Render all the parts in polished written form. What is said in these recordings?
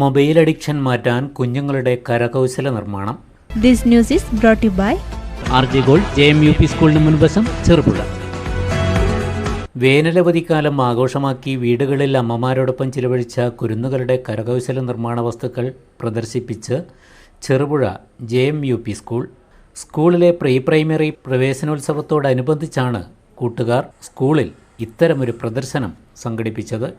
Mobile addiction മാറ്റാൻ കുഞ്ഞുങ്ങളുടെ കരകൗശല നിർമ്മാണം. This news is brought to you by RJ Gold JMUP സ്കൂളിന് മുൻവശം ചെറുപുഴ. വേനലവധിക്കാലം ആഘോഷമാക്കി വീടുകളിൽ അമ്മമാരോടൊപ്പം ചിലവഴിച്ച കുരുന്നുകളുടെ കരകൗശല നിർമ്മാണ വസ്തുക്കൾ പ്രദർശിപ്പിച്ച് ചെറുപുഴ JMUP സ്കൂൾ. സ്കൂളിലെ പ്രീ പ്രൈമറി പ്രവേശനോത്സവത്തോടനുബന്ധിച്ചാണ് കൂട്ടുകാർ സ്കൂളിൽ ഇത്തരമൊരു പ്രദർശനം സംഘടിപ്പിച്ചത്.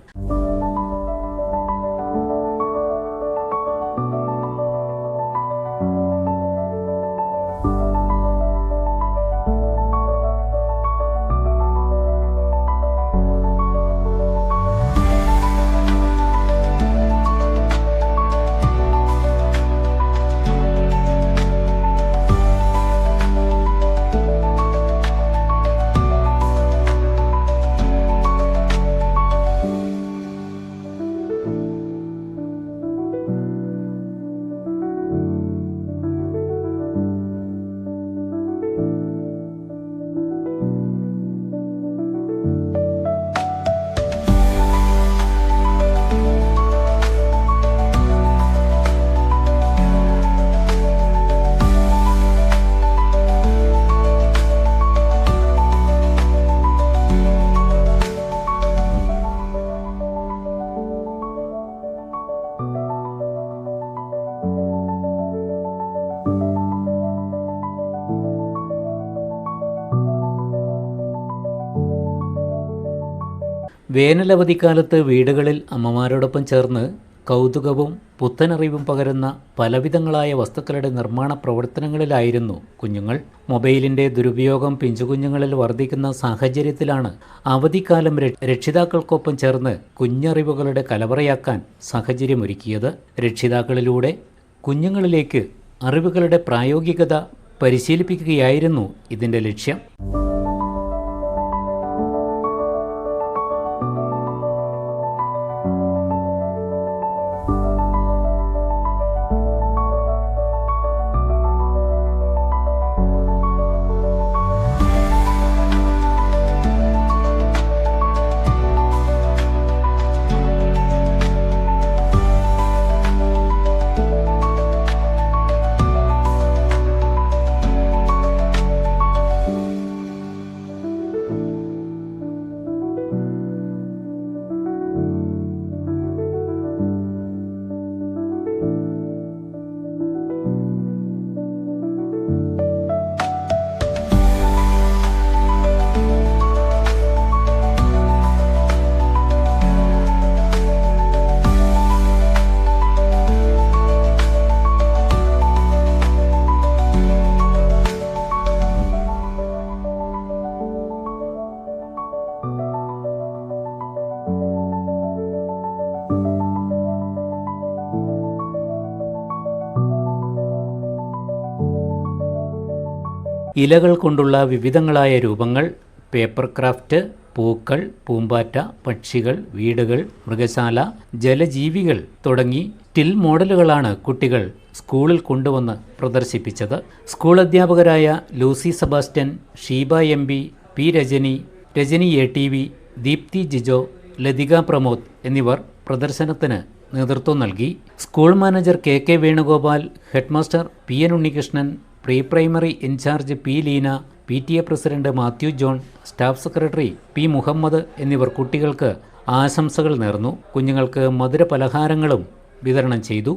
വേനലവധിക്കാലത്ത് വീടുകളിൽ അമ്മമാരോടൊപ്പം ചേർന്ന് കൗതുകവും പുത്തനറിവും പകരുന്ന പലവിധങ്ങളായ വസ്തുക്കളുടെ നിർമ്മാണ പ്രവർത്തനങ്ങളിലായിരുന്നു കുഞ്ഞുങ്ങൾ. മൊബൈലിൻ്റെ ദുരുപയോഗം പിഞ്ചുകുഞ്ഞുങ്ങളിൽ വർദ്ധിക്കുന്ന സാഹചര്യത്തിലാണ് അവധിക്കാലം രക്ഷിതാക്കൾക്കൊപ്പം ചേർന്ന് കുഞ്ഞറിവുകളുടെ കലവറയാക്കാൻ സാഹചര്യമൊരുക്കിയത്. രക്ഷിതാക്കളിലൂടെ കുഞ്ഞുങ്ങളിലേക്ക് അറിവുകളുടെ പ്രായോഗികത പരിശീലിപ്പിക്കുകയായിരുന്നു ഇതിൻ്റെ ലക്ഷ്യം. ഇലകൾ കൊണ്ടുള്ള വിവിധങ്ങളായ രൂപങ്ങൾ, പേപ്പർ ക്രാഫ്റ്റ്, പൂക്കൾ, പൂമ്പാറ്റ, പക്ഷികൾ, വീടുകൾ, മൃഗശാല, ജലജീവികൾ തുടങ്ങി സ്റ്റിൽ മോഡലുകളാണ് കുട്ടികൾ സ്കൂളിൽ കൊണ്ടുവന്ന് പ്രദർശിപ്പിച്ചത്. സ്കൂൾ അധ്യാപകരായ Lucy Sebastian, Sheeba MB, P Rajani, ATV, Deepthi Jijo, Lathika Pramod എന്നിവർ പ്രദർശനത്തിന് നേതൃത്വം നൽകി. School manager KK Venugopal, headmaster PN Unnikrishnan, pre primary in charge P Leena, PTA president Mathew John, staff secretary P Muhammad എന്നിവർ കുട്ടികൾക്ക് ആശംസകൾ നേർന്നു. കുഞ്ഞുങ്ങൾക്ക് മധുര പലഹാരങ്ങളും വിതരണം ചെയ്തു.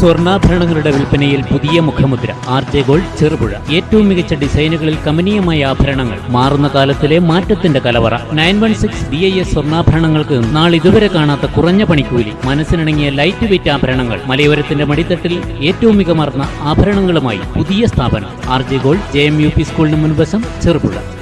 സ്വർണ്ണാഭരണങ്ങളുടെ വിൽപ്പനയിൽ പുതിയ മുഖമുദ്ര RJ ഗോൾഡ് ചെറുപുഴ. ഏറ്റവും മികച്ച ഡിസൈനുകളിൽ കമനീയമായ ആഭരണങ്ങൾ, മാറുന്ന കാലത്തിലെ മാറ്റത്തിന്റെ കലവറ. 916 BIS സ്വർണ്ണാഭരണങ്ങൾക്ക് നാളിതുവരെ കാണാത്ത കുറഞ്ഞ പണിക്കൂലി, മനസ്സിനിണങ്ങിയ ലൈറ്റ് വെയിറ്റ് ആഭരണങ്ങൾ, മലയോരത്തിന്റെ മടിത്തട്ടിൽ ഏറ്റവും മികമാർന്ന ആഭരണങ്ങളുമായി പുതിയ സ്ഥാപനം RJ ഗോൾഡ്, JMUP സ്കൂളിന് മുൻവശം, ചെറുപുഴ.